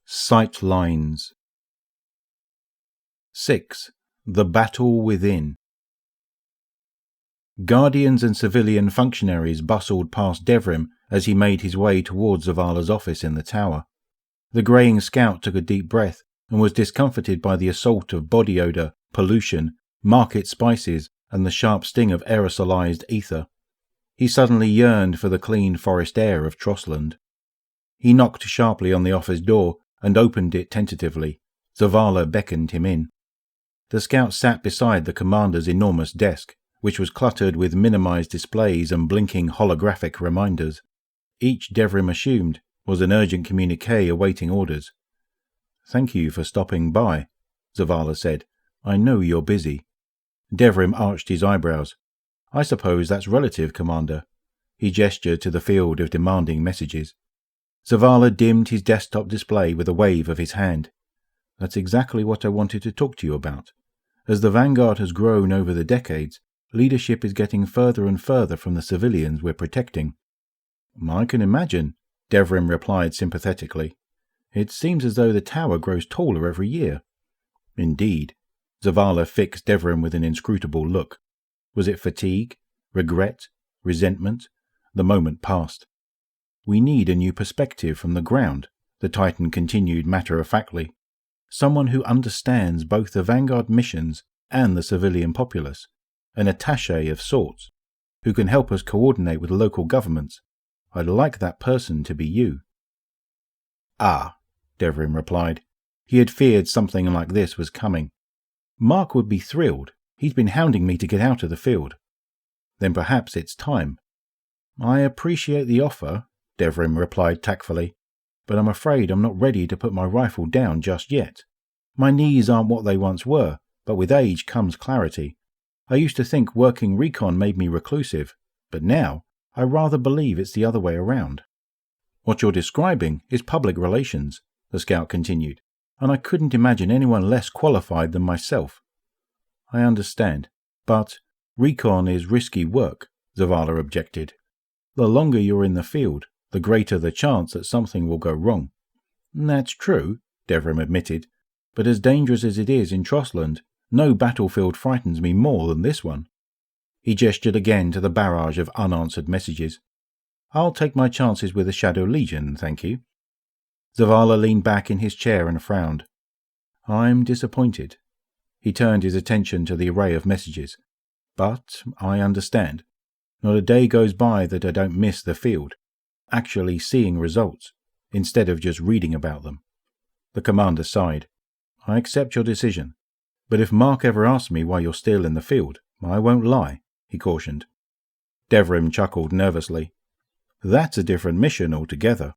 Sightlines. 6. The Battle Within. Guardians and civilian functionaries bustled past Devrim as he made his way towards Zavala's office in the tower. The greying scout took a deep breath and was discomforted by the assault of body odour, pollution, market spices, and the sharp sting of aerosolized ether. He suddenly yearned for the clean forest air of Trossland. He knocked sharply on the office door and opened it tentatively. Zavala beckoned him in. The scout sat beside the commander's enormous desk, which was cluttered with minimized displays and blinking holographic reminders. Each, Devrim assumed, was an urgent communique awaiting orders. "Thank you for stopping by," Zavala said. "I know you're busy." Devrim arched his eyebrows. "I suppose that's relative, Commander." He gestured to the field of demanding messages. Zavala dimmed his desktop display with a wave of his hand. "That's exactly what I wanted to talk to you about. As the Vanguard has grown over the decades, leadership is getting further and further from the civilians we're protecting." "I can imagine," Devrim replied sympathetically. "It seems as though the tower grows taller every year." "Indeed." Zavala fixed Devrim with an inscrutable look. Was it fatigue? Regret? Resentment? The moment passed. "We need a new perspective from the ground," the Titan continued matter-of-factly. "Someone who understands both the Vanguard missions and the civilian populace. An attaché of sorts, who can help us coordinate with local governments. I'd like that person to be you." "Ah," Devrim replied. He had feared something like this was coming. "Mark would be thrilled. He's been hounding me to get out of the field." "Then perhaps it's time." "I appreciate the offer," Devrim replied tactfully, "but I'm afraid I'm not ready to put my rifle down just yet. My knees aren't what they once were, but with age comes clarity. I used to think working recon made me reclusive, but now I rather believe it's the other way around." "What you're describing is public relations," the scout continued, "and I couldn't imagine anyone less qualified than myself." "I understand, but recon is risky work," Zavala objected. "The longer you're in the field, the greater the chance that something will go wrong." "That's true," Devrim admitted, "but as dangerous as it is in Trossland, no battlefield frightens me more than this one." He gestured again to the barrage of unanswered messages. "I'll take my chances with the Shadow Legion, thank you." Zavala leaned back in his chair and frowned. "I'm disappointed." He turned his attention to the array of messages. "But I understand. Not a day goes by that I don't miss the field, actually seeing results, instead of just reading about them." The commander sighed. "I accept your decision, but if Mark ever asks me why you're still in the field, I won't lie," he cautioned. Devrim chuckled nervously. "That's a different mission altogether."